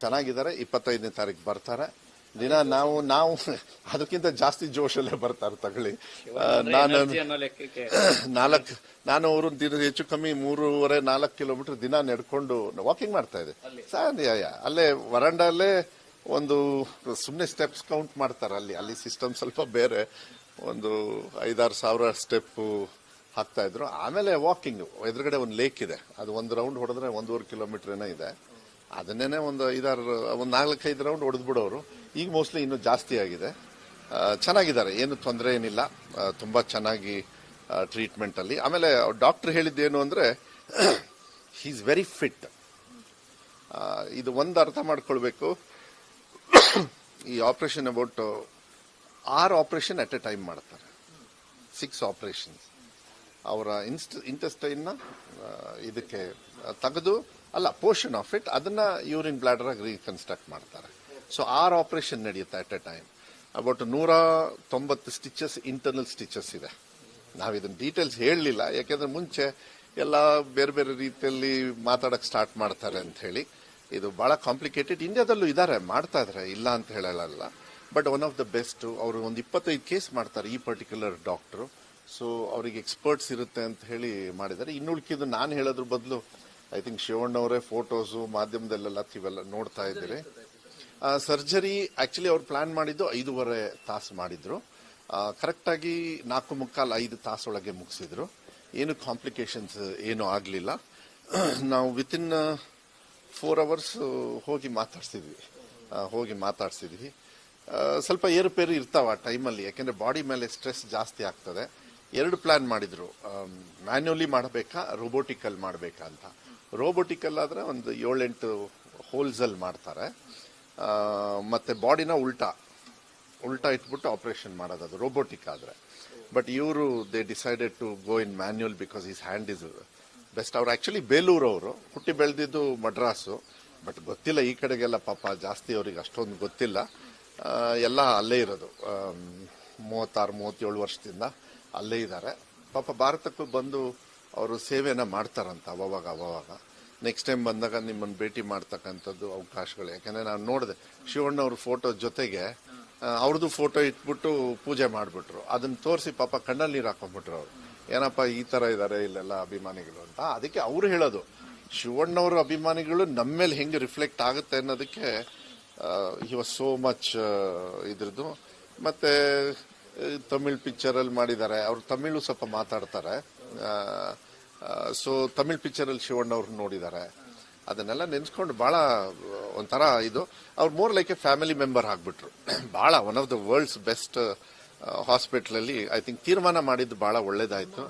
ಚೆನ್ನಾಗಿದ್ದಾರೆ. 25ನೇ ತಾರೀಕು ಬರ್ತಾರೆ. ದಿನ ನಾವು ಅದಕ್ಕಿಂತ ಜಾಸ್ತಿ ಜೋಶಲ್ಲೇ ಬರ್ತಾರೆ ತಗೊಳ್ಳಿ. ನಾನು ಅವರು ಹೆಚ್ಚು ಕಮ್ಮಿ 3.5-4 ಕಿಲೋಮೀಟರ್ ದಿನ ನಡ್ಕೊಂಡು ವಾಕಿಂಗ್ ಮಾಡ್ತಾ ಇದ್ದೆ. ಅಲ್ಲೇ ವರಂಡಲ್ಲೇ ಒಂದು ಸುಮ್ಮನೆ ಸ್ಟೆಪ್ಸ್ ಕೌಂಟ್ ಮಾಡ್ತಾರೆ. ಅಲ್ಲಿ ಸಿಸ್ಟಮ್ ಸ್ವಲ್ಪ ಬೇರೆ, ಒಂದು 5-6 ಸಾವಿರ ಸ್ಟೆಪ್ ಹಾಕ್ತಾ ಇದ್ರು. ಆಮೇಲೆ ವಾಕಿಂಗ್ ಎದುರುಗಡೆ ಒಂದು ಲೇಕ್ ಇದೆ, ಅದು ಒಂದು ರೌಂಡ್ ಹೊಡೆದ್ರೆ 1.5 ಕಿಲೋಮೀಟರ್ ಏನೋ ಇದೆ. ಅದನ್ನೇ ಒಂದು 4-5 ರೌಂಡ್ ಹೊಡೆದ್ಬಿಡೋರು. ಈಗ ಮೋಸ್ಟ್ಲಿ ಇನ್ನೂ ಜಾಸ್ತಿ ಆಗಿದೆ. ಚೆನ್ನಾಗಿದ್ದಾರೆ, ಏನು ತೊಂದರೆ ಏನಿಲ್ಲ. ತುಂಬಾ ಚೆನ್ನಾಗಿ ಟ್ರೀಟ್ಮೆಂಟ್ ಅಲ್ಲಿ. ಆಮೇಲೆ ಡಾಕ್ಟರ್ ಹೇಳಿದ್ದೇನು ಅಂದ್ರೆ ಹಿ ಈಸ್ ವೆರಿ ಫಿಟ್. ಇದು ಒಂದು ಅರ್ಥ ಮಾಡ್ಕೊಳ್ಬೇಕು, ಈ operation about 6 operation at A time ಮಾಡ್ತಾರೆ. 6 ಆಪರೇಷನ್ಸ್. ಅವರ ಇಂಟೆಸ್ಟೈನ್ ಇದಕ್ಕೆ ತೆಗೆದು ಪೋರ್ಷನ್ ಆಫ್ ಇಟ್ ಅದನ್ನ ಯೂರಿನ್ ಬ್ಲಾಡರ್ ಆಗಿ ರೀಕನ್ಸ್ಟ್ರಕ್ಟ್ ಮಾಡ್ತಾರೆ. ಸೊ 6 ಆಪರೇಷನ್ ನಡೆಯುತ್ತೆ at A time. About 190 stitches, internal stitches ಇದೆ. ನಾವು ಇದನ್ನ ಡೀಟೇಲ್ಸ್ ಹೇಳಲಿಲ್ಲ, ಯಾಕೆಂದ್ರೆ ಮುಂಚೆ ಎಲ್ಲ ಬೇರೆ ಬೇರೆ ರೀತಿಯಲ್ಲಿ ಮಾತಾಡಕ್ ಸ್ಟಾರ್ಟ್ ಮಾಡ್ತಾರೆ ಅಂತ ಹೇಳಿ. ಇದು ಬಹಳ ಕಾಂಪ್ಲಿಕೇಟೆಡ್. ಇಂಡಿಯಾದಲ್ಲೂ ಇದ್ದಾರೆ, ಮಾಡ್ತಾ ಇದಾರೆ, ಇಲ್ಲ ಅಂತ ಹೇಳಲ್ಲ. But one of the best. ಅವರು ಒಂದು 25 ಕೇಸ್ ಮಾಡ್ತಾರೆ ಈ ಪರ್ಟಿಕ್ಯುಲರ್ ಡಾಕ್ಟರ್. ಸೊ ಅವರಿಗೆ ಎಕ್ಸ್ಪರ್ಟ್ಸ್ ಇರುತ್ತೆ ಅಂತ ಹೇಳಿ ಮಾಡಿದ್ದಾರೆ. ಇನ್ನುಳ್ಕಿದ್ದು ನಾನು ಹೇಳೋದ್ರ ಬದಲು ಐ ಥಿಂಕ್ ಶಿವಣ್ಣವರೇ ಫೋಟೋಸು ಮಾಧ್ಯಮದಲ್ಲೆಲ್ಲ ಇವೆಲ್ಲ ನೋಡ್ತಾ ಇದ್ದೀರಿ. ಸರ್ಜರಿ ಆಕ್ಚುಲಿ ಅವ್ರು ಪ್ಲಾನ್ ಮಾಡಿದ್ದು 5.5 ತಾಸು ಮಾಡಿದ್ರು. ಕರೆಕ್ಟ್ ಆಗಿ 4.25-5 ತಾಸೊಳಗೆ ಮುಗಿಸಿದ್ರು. ಏನು ಕಾಂಪ್ಲಿಕೇಶನ್ಸ್ ಏನು ಆಗಲಿಲ್ಲ. ನಾವು ವಿತಿನ್ 4 ಅವರ್ಸ್ ಹೋಗಿ ಮಾತಾಡ್ಸಿದ್ವಿ. ಸ್ವಲ್ಪ ಏರುಪೇರು ಇರ್ತಾವ ಆ ಟೈಮಲ್ಲಿ, ಯಾಕೆಂದ್ರೆ ಬಾಡಿ ಮೇಲೆ ಸ್ಟ್ರೆಸ್ ಜಾಸ್ತಿ ಆಗ್ತದೆ. 2 ಪ್ಲಾನ್ ಮಾಡಿದ್ರು, ಮ್ಯಾನ್ಯುವಲಿ ಮಾಡಬೇಕಾ ರೋಬೋಟಿಕಲ್ ಮಾಡಬೇಕಾ ಅಂತ. ರೋಬೋಟಿಕಲ್ ಆದ್ರೆ ಒಂದು 7-8 ಹೋಲ್ಸ್ ಅಲ್ಲಿ ಮಾಡ್ತಾರೆ, ಮತ್ತೆ ಬಾಡಿನ ಉಲ್ಟಾ ಇಟ್ಬಿಟ್ಟು ಆಪರೇಷನ್ ಮಾಡೋದು, ಅದು ರೋಬೋಟಿಕ್ ಆದ್ರೆ. ಬಟ್ ಇವರು they decided to go in manual because his hand is best. ಅವ್ರು ಆಕ್ಚುಲಿ ಬೇಲೂರು, ಅವರು ಹುಟ್ಟಿ ಬೆಳೆದಿದ್ದು ಮಡ್ರಾಸು. ಬಟ್ ಗೊತ್ತಿಲ್ಲ ಈ ಕಡೆಗೆಲ್ಲ, ಪಾಪ ಜಾಸ್ತಿ ಅವ್ರಿಗೆ ಅಷ್ಟೊಂದು ಗೊತ್ತಿಲ್ಲ. ಎಲ್ಲ ಅಲ್ಲೇ ಇರೋದು, 36-37 ವರ್ಷದಿಂದ ಅಲ್ಲೇ ಇದ್ದಾರೆ. ಪಾಪ ಭಾರತಕ್ಕೂ ಬಂದು ಅವರು ಸೇವೆನ ಮಾಡ್ತಾರಂತ ಅವಾಗ. ನೆಕ್ಸ್ಟ್ ಟೈಮ್ ಬಂದಾಗ ನಿಮ್ಮನ್ನು ಭೇಟಿ ಮಾಡ್ತಕ್ಕಂಥದ್ದು ಅವಕಾಶಗಳು. ಯಾಕಂದ್ರೆ ನಾನು ನೋಡಿದೆ ಶಿವಣ್ಣ ಅವ್ರ ಫೋಟೋ ಜೊತೆಗೆ ಅವ್ರದ್ದು ಫೋಟೋ ಇಟ್ಬಿಟ್ಟು ಪೂಜೆ ಮಾಡಿಬಿಟ್ರು. ಅದನ್ನ ತೋರಿಸಿ ಪಾಪ ಕಣ್ಣಲ್ಲಿ ನೀರು ಹಾಕೊಂಡ್ಬಿಟ್ರು ಅವರು. ಏನಪ್ಪ ಈ ತರ ಇದ್ದಾರೆ ಇಲ್ಲೆಲ್ಲ ಅಭಿಮಾನಿಗಳು ಅಂತ. ಅದಕ್ಕೆ ಅವ್ರು ಹೇಳೋದು, ಶಿವಣ್ಣವ್ರ ಅಭಿಮಾನಿಗಳು ನಮ್ಮ ಮೇಲೆ ಹೆಂಗೆ ರಿಫ್ಲೆಕ್ಟ್ ಆಗುತ್ತೆ ಅನ್ನೋದಕ್ಕೆ ಹಿ ವಾಸ್ ಸೋ ಮಚ್ ಇದ್ರದ್ದು. ಮತ್ತೆ ತಮಿಳ್ ಪಿಕ್ಚರ್ ಅಲ್ಲಿ ಮಾಡಿದ್ದಾರೆ, ಅವ್ರು ತಮಿಳು ಸ್ವಲ್ಪ ಮಾತಾಡ್ತಾರೆ. ಸೊ ತಮಿಳ್ ಪಿಕ್ಚರ್ ಅಲ್ಲಿ ಶಿವಣ್ಣ ಅವ್ರು ನೋಡಿದ್ದಾರೆ. ಅದನ್ನೆಲ್ಲ ನೆನ್ಸ್ಕೊಂಡು ಬಹಳ ಒಂಥರ ಇದು. ಅವ್ರು more like a family member ಆಗ್ಬಿಟ್ರು. ಬಹಳ one of the world's best hospital ಅಲ್ಲಿ ಐ ಥಿಂಕ್ ತೀರ್ಮಾನ ಮಾಡಿದ್ದು ಬಹಳ ಒಳ್ಳೇದಾಯ್ತು.